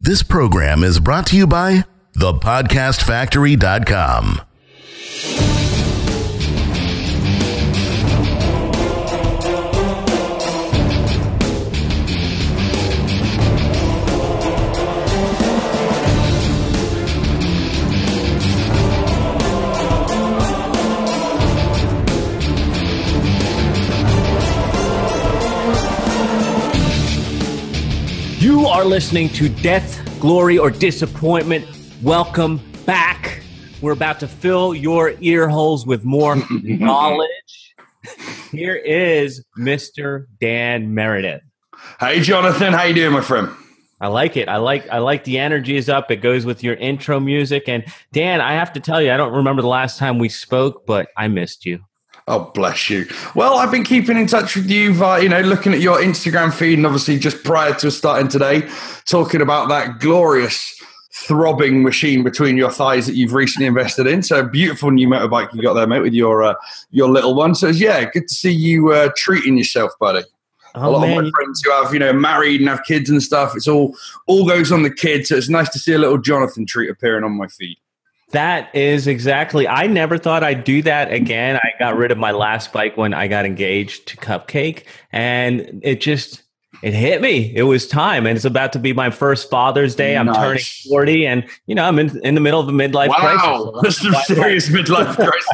This program is brought to you by thepodcastfactory.com. You are listening to Death, Glory, or Disappointment. Welcome back. We're about to fill your ear holes with more knowledge. Here is Mr. Dan Meredith. Hey, Jonathan. How you doing, my friend? I like it. I like the energy is up. It goes with your intro music. And Dan, I have to tell you, I don't remember the last time we spoke, but I missed you. Oh, bless you. Well, I've been keeping in touch with you via, looking at your Instagram feed, and obviously just prior to starting today, talking about that glorious throbbing machine between your thighs that you've recently invested in. So a beautiful new motorbike you got there, mate, with your little one. So yeah, good to see you treating yourself, buddy. A lot of my friends who have, married and have kids and stuff, it's all goes on the kids. So it's nice to see a little Jonathan treat appearing on my feed. That is exactly. I never thought I'd do that again. I got rid of my last bike when I got engaged to Cupcake, and it hit me. It was time, and it's about to be my first Father's Day. I'm turning 40, and I'm in the middle of a midlife crisis. Wow, that's some serious midlife crisis.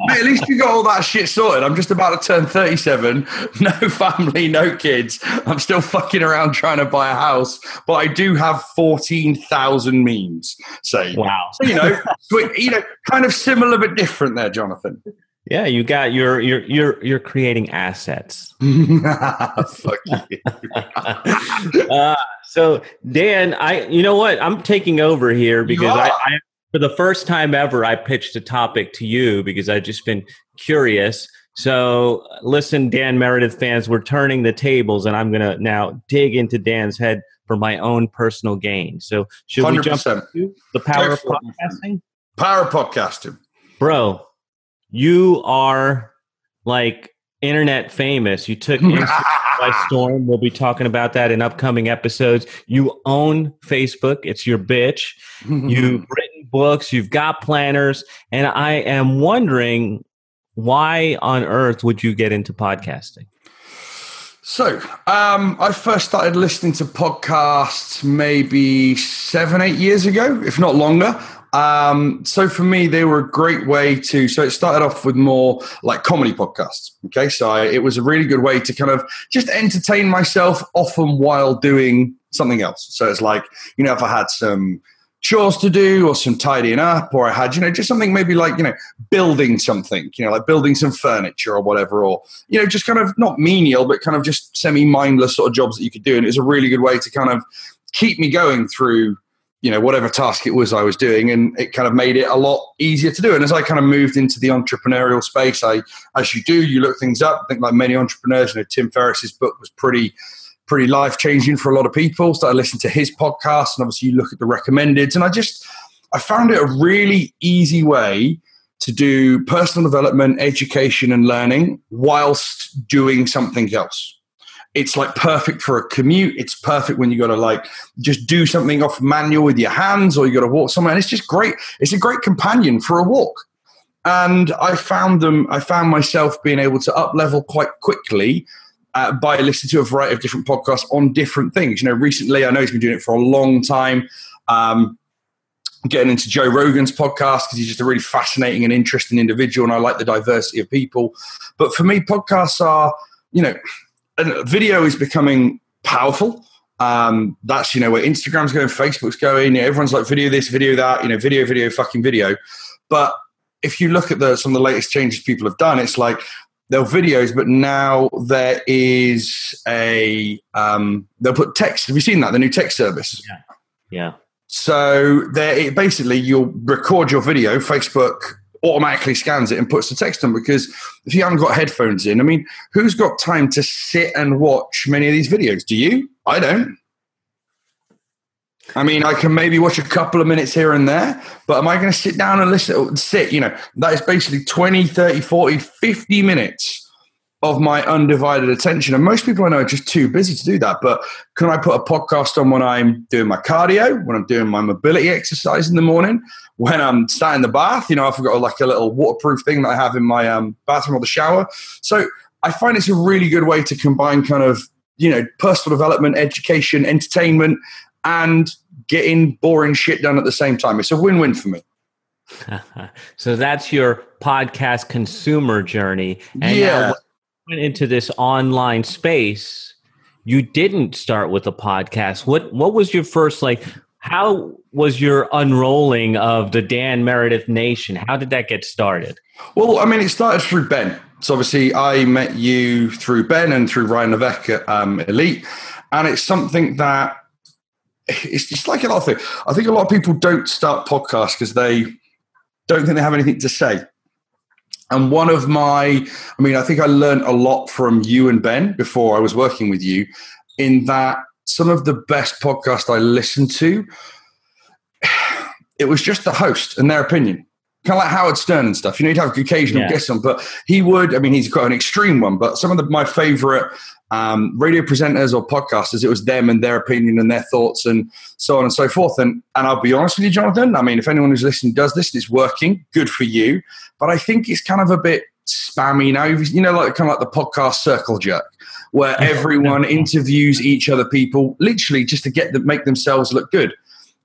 Mate, at least you got all that shit sorted. I'm just about to turn 37. No family, no kids. I'm still fucking around trying to buy a house, but I do have 14,000 memes. So, wow. So kind of similar but different there, Jonathan. Yeah, you got you're creating assets. Fuck you. So Dan, you know what? I'm taking over here because I for the first time ever I pitched a topic to you because I've just been curious. So listen, Dan Meredith fans, we're turning the tables, and I'm gonna now dig into Dan's head for my own personal gain. So should 100%. We jump into the power of podcasting? Power of podcasting, bro. You are like internet famous. You took Instagram by storm. We'll be talking about that in upcoming episodes. You own Facebook. It's your bitch. You've written books. You've got planners. And I am wondering, why on earth would you get into podcasting? So I first started listening to podcasts maybe 7-8 years ago, if not longer. So for me, they were a great way to, so it started off with more like comedy podcasts. Okay. So it was a really good way to kind of just entertain myself, often while doing something else. So it's like, if I had some chores to do or some tidying up, or I had, just something maybe like, building something, like building some furniture or whatever, or, just kind of not menial, but kind of just semi-mindless sort of jobs that you could do. And it was a really good way to kind of keep me going through, whatever task it was I was doing, and it kind of made it a lot easier to do. And as I kind of moved into the entrepreneurial space, as you do, you look things up. I think like many entrepreneurs, Tim Ferriss's book was pretty life-changing for a lot of people. Started listening to his podcast, and obviously you look at the recommendeds, and I found it a really easy way to do personal development, education, and learning whilst doing something else. It's like perfect for a commute. It's perfect when you got to like just do something off manual with your hands, or you got to walk somewhere. And it's just great. It's a great companion for a walk. And I found myself being able to up level quite quickly by listening to a variety of different podcasts on different things. Recently, I know he's been doing it for a long time. Getting into Joe Rogan's podcast because he's just a really fascinating and interesting individual, and I like the diversity of people. But for me, podcasts are, and video is becoming powerful. That's, where Instagram's going, Facebook's going. Everyone's like video this, video that, video, fucking video. But if you look at some of the latest changes people have done, it's like they're videos, but now there is they'll put text. Have you seen that? The new text service? Yeah. So basically you'll record your video, Facebook automatically scans it and puts the text on, because if you haven't got headphones in, who's got time to sit and watch many of these videos? Do you? I don't. I can maybe watch a couple of minutes here and there, but am I going to sit down and listen? That is basically 20, 30, 40, 50 minutes of my undivided attention. And most people I know are just too busy to do that. But can I put a podcast on when I'm doing my cardio, when I'm doing my mobility exercise in the morning, when I'm sat in the bath? You know, I've got like a little waterproof thing that I have in my bathroom or the shower. So I find it's a really good way to combine kind of, you know, personal development, education, entertainment, and getting boring shit done at the same time. It's a win-win for me. So that's your podcast consumer journey. And yeah. Now when you went into this online space, you didn't start with a podcast. What was your first, like, how was your unrolling of the Dan Meredith Nation? How did that get started? Well, I mean, it started through Ben. So obviously I met you through Ben and through Ryan Levesque at Elite. And it's something that it's just like a lot of things. I think a lot of people don't start podcasts because they don't think they have anything to say. And one of I think I learned a lot from you and Ben before I was working with you, in that some of the best podcasts I listened to, it was just the host and their opinion. Kind of like Howard Stern and stuff. You know, you'd have occasional guests on, but he's quite an extreme one, but some of my favorite radio presenters or podcasters, it was them and their opinion and their thoughts and so on and so forth. And I'll be honest with you, Jonathan, I mean, if anyone who's listening does this, it's working, good for you. But I think it's kind of a bit spammy now, you know, like kind of like the podcast circle jerk, where everyone interviews each other people literally just to make themselves look good.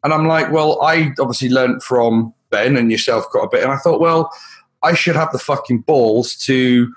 And I'm like, well, I obviously learned from Ben and yourself quite a bit. And I thought, well, I should have the fucking balls to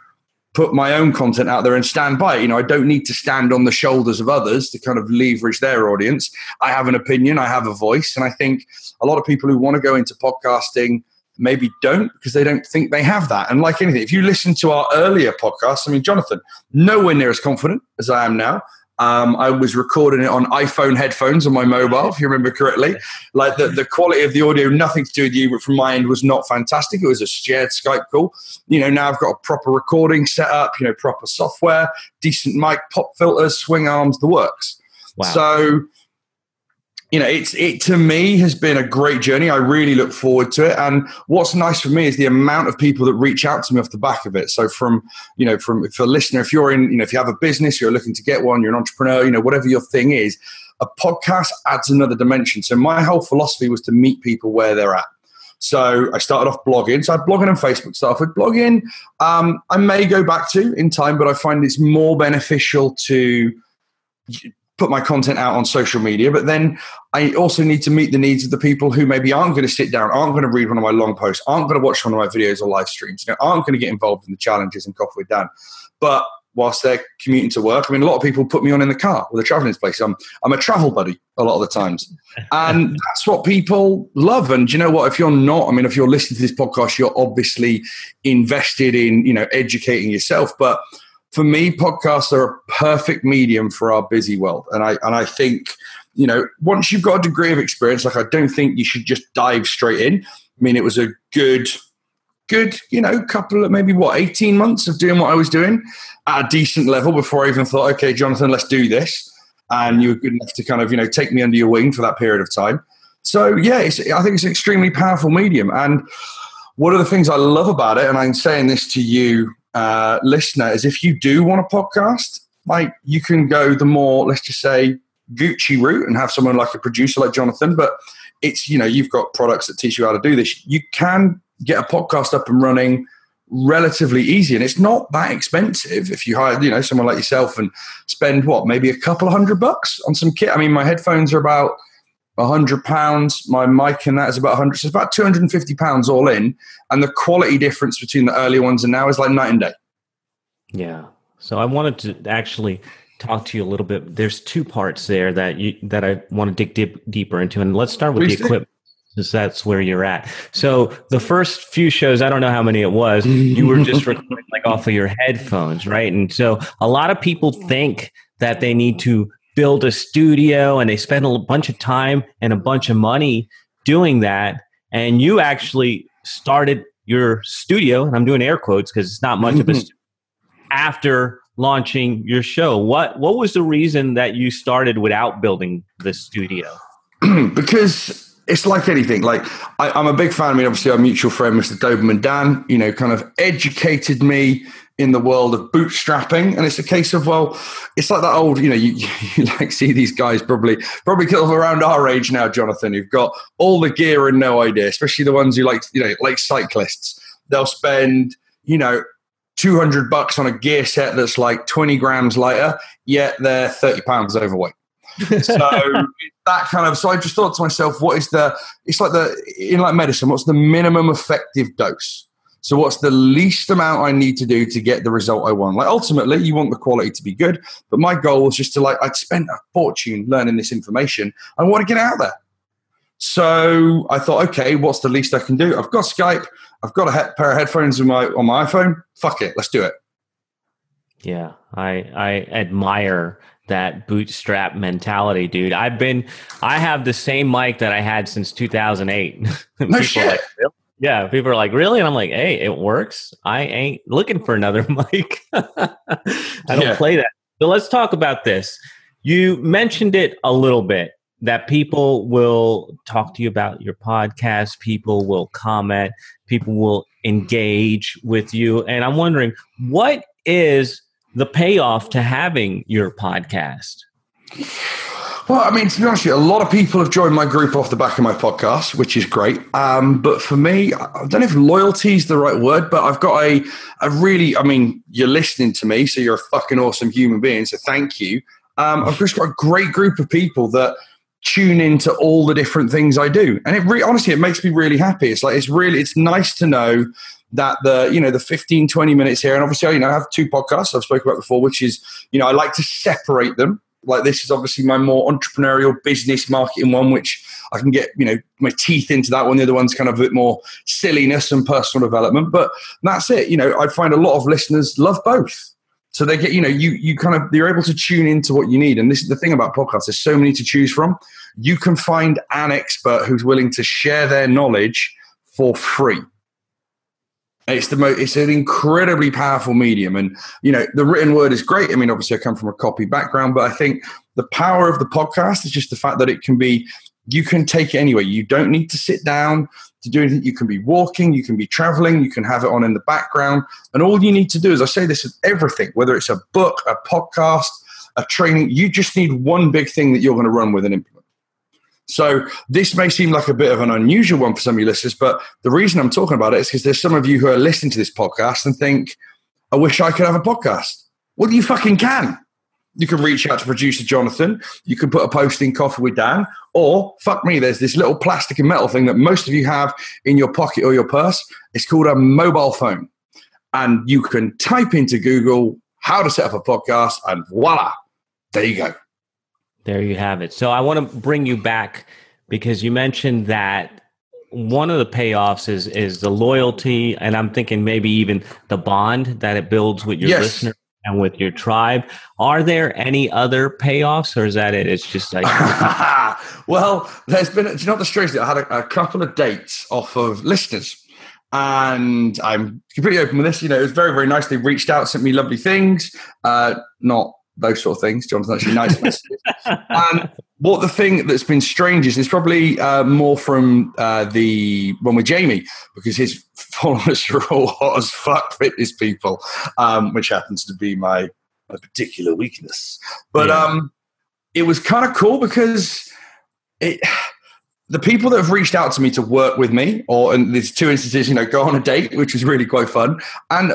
put my own content out there and stand by it. You know, I don't need to stand on the shoulders of others to kind of leverage their audience. I have an opinion, I have a voice. And I think a lot of people who want to go into podcasting maybe don't, because they don't think they have that. And like anything, if you listen to our earlier podcasts, I mean, Jonathan, nowhere near as confident as I am now. I was recording it on iPhone headphones on my mobile, if you remember correctly. Like the quality of the audio, nothing to do with you, but from my end was not fantastic. It was a shared Skype call. You know, now I've got a proper recording set up, you know, proper software, decent mic, pop filters, swing arms, the works. Wow. So, you know, it to me has been a great journey. I really look forward to it. And what's nice for me is the amount of people that reach out to me off the back of it. So for a listener, if you're in, you know, if you have a business, you're looking to get one, you're an entrepreneur, you know, whatever your thing is, a podcast adds another dimension. So my whole philosophy was to meet people where they're at. So I started off blogging. So I had blogging on Facebook, started with blogging. I may go back to in time, but I find it's more beneficial to put my content out on social media. But then I also need to meet the needs of the people who maybe aren't going to sit down, aren't going to read one of my long posts, aren't going to watch one of my videos or live streams, you know, aren't going to get involved in the challenges and Coffee with Dan. But whilst they're commuting to work, I mean, a lot of people put me on in the car with a traveling place. I'm a travel buddy a lot of the times. And that's what people love. And you know what, if you're not, I mean, if you're listening to this podcast, you're obviously invested in, you know, educating yourself. But for me, podcasts are a perfect medium for our busy world. And I think, you know, once you've got a degree of experience, like I don't think you should just dive straight in. I mean, it was a good, you know, couple of maybe 18 months of doing what I was doing at a decent level before I even thought, okay, Jonathan, let's do this. And you were good enough to kind of, you know, take me under your wing for that period of time. So yeah, I think it's an extremely powerful medium. And one of the things I love about it, and I'm saying this to you, listener, is if you do want a podcast, like you can go the more, let's just say, Gucci route and have someone like a producer like Jonathan. But it's, you know, you've got products that teach you how to do this. You can get a podcast up and running relatively easy, and it's not that expensive if you hire, you know, someone like yourself and spend maybe a couple of $100 on some kit. I mean, my headphones are about £100, my mic and that is about 100, so it's about £250 all in, and the quality difference between the early ones and now is like night and day. Yeah. So I wanted to actually talk to you a little bit. There's two parts there that I want to dig deeper into, and let's start with the equipment, because that's where you're at. So the first few shows, I don't know how many it was, you were just recording like off of your headphones, right? And so a lot of people think that they need to build a studio and they spend a bunch of time and a bunch of money doing that. And you actually started your studio, and I'm doing air quotes because it's not much of a studio, after launching your show. What was the reason that you started without building the studio? Because it's like anything. Like I'm a big fan. I mean, obviously our mutual friend, Mr. Doberman Dan, kind of educated me in the world of bootstrapping. And it's a case of, well, it's like that old, you like see these guys probably kind of around our age now, Jonathan, who've got all the gear and no idea, especially the ones who like cyclists. They'll spend, $200 on a gear set that's like 20 grams lighter, yet they're 30 pounds overweight. So that kind of, so I just thought to myself, in medicine, what's the minimum effective dose? So what's the least amount I need to do to get the result I want? Like ultimately you want the quality to be good, but my goal was just to I'd spent a fortune learning this information. I want to get out there. So I thought, okay, what's the least I can do? I've got Skype. I've got a pair of headphones on my iPhone. Fuck it. Let's do it. Yeah. I admire that bootstrap mentality, dude. I have the same mic that I had since 2008. No shit. Like, really? Yeah. People are like, really? And I'm like, hey, it works. I ain't looking for another mic. I don't play that. So let's talk about this. You mentioned it a little bit, that people will talk to you about your podcast, people will comment, people will engage with you. And I'm wondering, what is the payoff to having your podcast? Well, I mean, to be honest with you, a lot of people have joined my group off the back of my podcast, which is great. But for me, I don't know if loyalty is the right word, but I've got a really, I mean, you're listening to me, so you're a fucking awesome human being, so thank you. I've just got a great group of people that tune into all the different things I do. And honestly, it makes me really happy. It's nice to know that the 15, 20 minutes here, and obviously, I have two podcasts I've spoken about before, which is, I like to separate them. Like this is obviously my more entrepreneurial business marketing one, which I can get, my teeth into that one. The other one's kind of a bit more silliness and personal development, but that's it. I find a lot of listeners love both. So they get, you're able to tune into what you need. And this is the thing about podcasts. There's so many to choose from. You can find an expert who's willing to share their knowledge for free. It's an incredibly powerful medium. And, the written word is great. I mean, obviously I come from a copy background, but I think the power of the podcast is just the fact that you can take it anywhere. You don't need to sit down to do anything. You can be walking, you can be traveling, you can have it on in the background. And all you need to do is, I say this with everything, whether it's a book, a podcast, a training, you just need one big thing that you're going to run with and implement. So this may seem like a bit of an unusual one for some of you listeners, but the reason I'm talking about it is because there's some of you who are listening to this podcast and think, I wish I could have a podcast. Well, you fucking can. You can reach out to producer Jonathan. You can put a post in Coffee with Dan. Or, fuck me, there's this little plastic and metal thing that most of you have in your pocket or your purse. It's called a mobile phone. And you can type into Google how to set up a podcast, and voila, there you go. There you have it. So I want to bring you back because you mentioned that one of the payoffs is the loyalty, and I'm thinking maybe even the bond that it builds with your listener and with your tribe. Are there any other payoffs, or is that it? It's just like... Well, there's been... Do you know what the strange thing? I had a couple of dates off of listeners, and I'm completely open with this. It was very, very nice. They reached out, sent me lovely things. Not those sort of things. Jonathan actually nice messages. And what the thing that's been strange is probably more from the one with Jamie, because his followers are all hot as fuck fitness people, which happens to be my particular weakness. But it was kind of cool because the people that have reached out to me to work with me, and there's two instances, go on a date, which was really quite fun,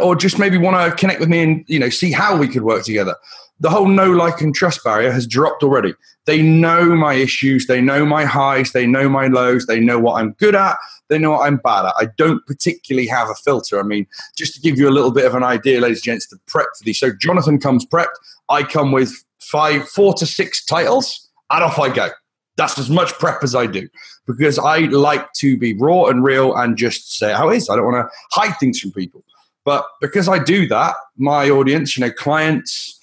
or just maybe want to connect with me and, see how we could work together. The whole know, like, and trust barrier has dropped already. They know my issues. They know my highs. They know my lows. They know what I'm good at. They know what I'm bad at. I don't particularly have a filter. I mean, just to give you a little bit of an idea, ladies and gents, the prep for these. So Jonathan comes prepped. I come with 4 to 6 titles, and off I go. That's as much prep as I do, because I like to be raw and real and just say how it is. I don't want to hide things from people. But because I do that, my audience, clients...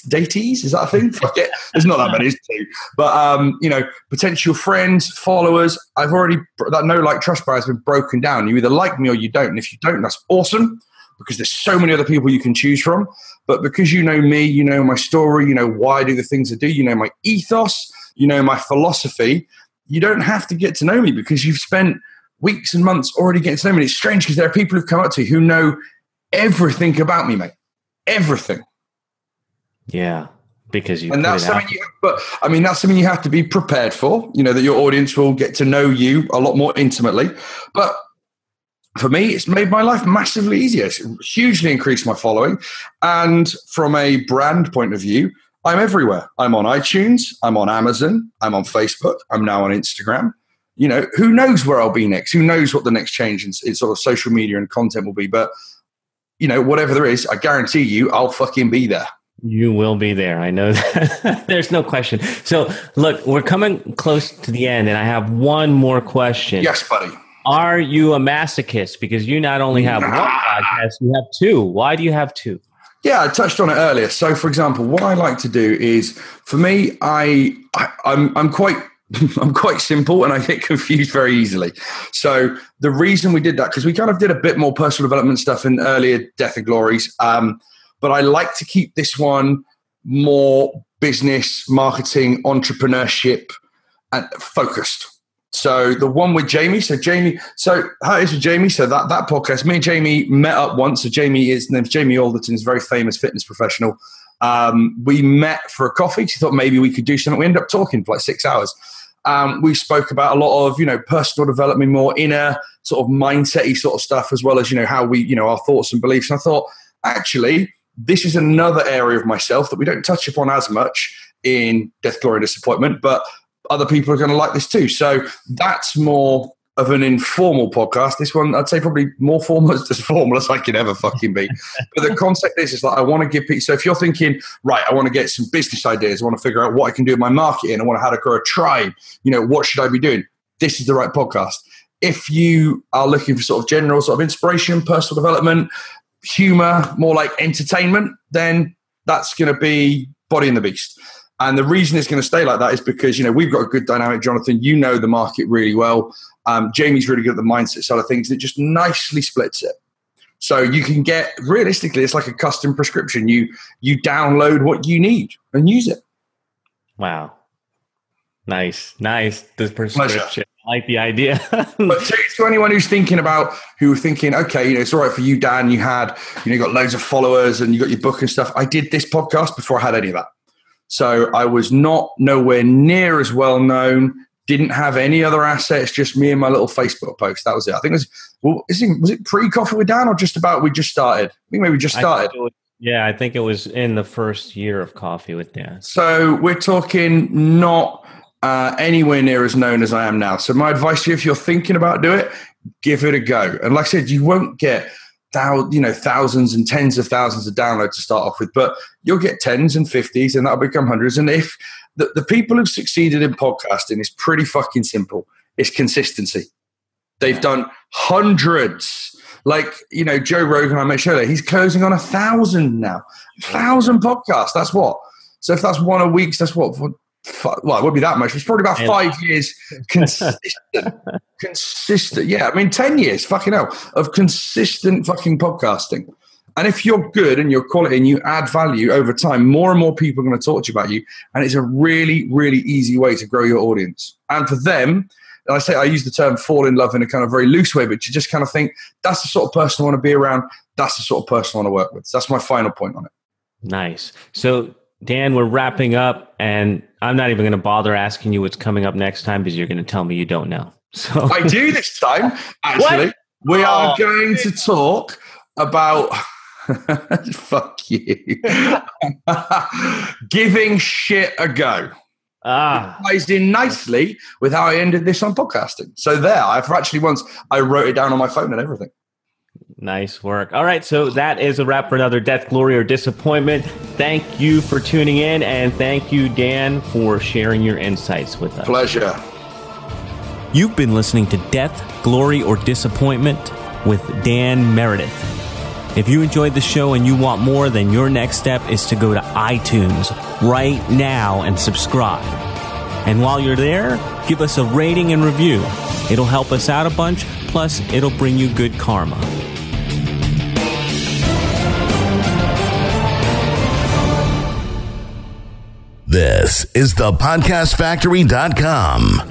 datees, is that a thing? Fuck it. There's not that many, is there? But, potential friends, followers, I've already, that no like trust barrier has been broken down. You either like me or you don't. And if you don't, that's awesome, because there's so many other people you can choose from. But because you know me, you know my story, you know why I do the things I do, you know my ethos, you know my philosophy, you don't have to get to know me because you've spent weeks and months already getting to know me. It's strange because there are people who've come up to you who know everything about me, mate. Everything. Yeah. Because you, and that's something that's something you have to be prepared for, that your audience will get to know you a lot more intimately. But for me, it's made my life massively easier. It's hugely increased my following. And from a brand point of view, I'm everywhere. I'm on iTunes. I'm on Amazon. I'm on Facebook. I'm now on Instagram. Who knows where I'll be next? Who knows what the next change in sort of social media and content will be? But, whatever there is, I guarantee you I'll fucking be there. You will be there. I know that. There's no question. So, look, we're coming close to the end, and I have one more question. Yes, buddy. Are you a masochist? Because you not only have one podcast, you have two. Why do you have two? Yeah, I touched on it earlier. So, for example, what I like to do is, for me, I'm quite simple and I get confused very easily. So the reason we did that, because we kind of did a bit more personal development stuff in earlier Death and Glories, but I like to keep this one more business, marketing, entrepreneurship, and focused. So the one with Jamie, how it is with Jamie, so that podcast, me and Jamie met up once. So his name's Jamie Alderton, is a very famous fitness professional. We met for a coffee. She thought maybe we could do something. We ended up talking for like 6 hours. We spoke about a lot of, personal development, more inner sort of mindset-y sort of stuff, as well as, how we, our thoughts and beliefs. And I thought, actually, this is another area of myself that we don't touch upon as much in Death, Glory, and Disappointment, but other people are going to like this too. So that's more of an informal podcast. This one, I'd say probably more formal as I can ever fucking be. But the concept is like, I want to give people, so if you're thinking, right, I want to get some business ideas, I want to figure out what I can do in my marketing, I want to how to grow a tribe, what should I be doing? This is the right podcast. If you are looking for sort of general sort of inspiration, personal development, humor, more like entertainment, then that's going to be Body and the Beast. And the reason it's going to stay like that is because, we've got a good dynamic, Jonathan. You know the market really well. Jamie's really good at the mindset side of things. It just nicely splits it. So you can get, realistically, it's like a custom prescription. You download what you need and use it. Wow. Nice. The prescription. Pleasure. I like the idea. But to anyone who's thinking, okay, it's all right for you, Dan. You got loads of followers and you got your book and stuff. I did this podcast before I had any of that. So I was nowhere near as well known, didn't have any other assets, just me and my little Facebook post. That was it. I think was it pre-Coffee with Dan or just about we just started? I think maybe we just started. I think it was in the first year of Coffee with Dan. So we're talking not anywhere near as known as I am now. So my advice to you, if you're thinking about doing it, give it a go. And like I said, you won't get thousands and tens of thousands of downloads to start off with, but you'll get tens and 50s and that'll become hundreds. And if the people who've succeeded in podcasting is pretty fucking simple. It's consistency. They've done hundreds. Like, Joe Rogan, I mentioned earlier, he's closing on 1,000 now. 1,000 podcasts. That's what? So if that's one a week, that's what? Well, it won't be that much. It's probably about 5 years consistent. Yeah, 10 years, fucking hell, of consistent fucking podcasting. And if you're good and you're quality and you add value over time, more and more people are going to talk to you about you. And it's a really, really easy way to grow your audience. And for them, and I use the term fall in love in a kind of very loose way, but you just kind of think, that's the sort of person I want to be around. That's the sort of person I want to work with. So that's my final point on it. Nice. So, Dan, we're wrapping up, and I'm not even going to bother asking you what's coming up next time because you're going to tell me you don't know. So I do this time, actually. What? We are going to talk about fuck you. Giving shit a go. It ties in nicely with how I ended this on podcasting. So I wrote it down on my phone and everything. Nice work. All right, so that is a wrap for another Death, Glory, or Disappointment. Thank you for tuning in, and thank you, Dan, for sharing your insights with us. Pleasure. You've been listening to Death, Glory, or Disappointment with Dan Meredith. If you enjoyed the show and you want more, then your next step is to go to iTunes right now and subscribe. And while you're there, give us a rating and review. It'll help us out a bunch, plus it'll bring you good karma. This is thepodcastfactory.com.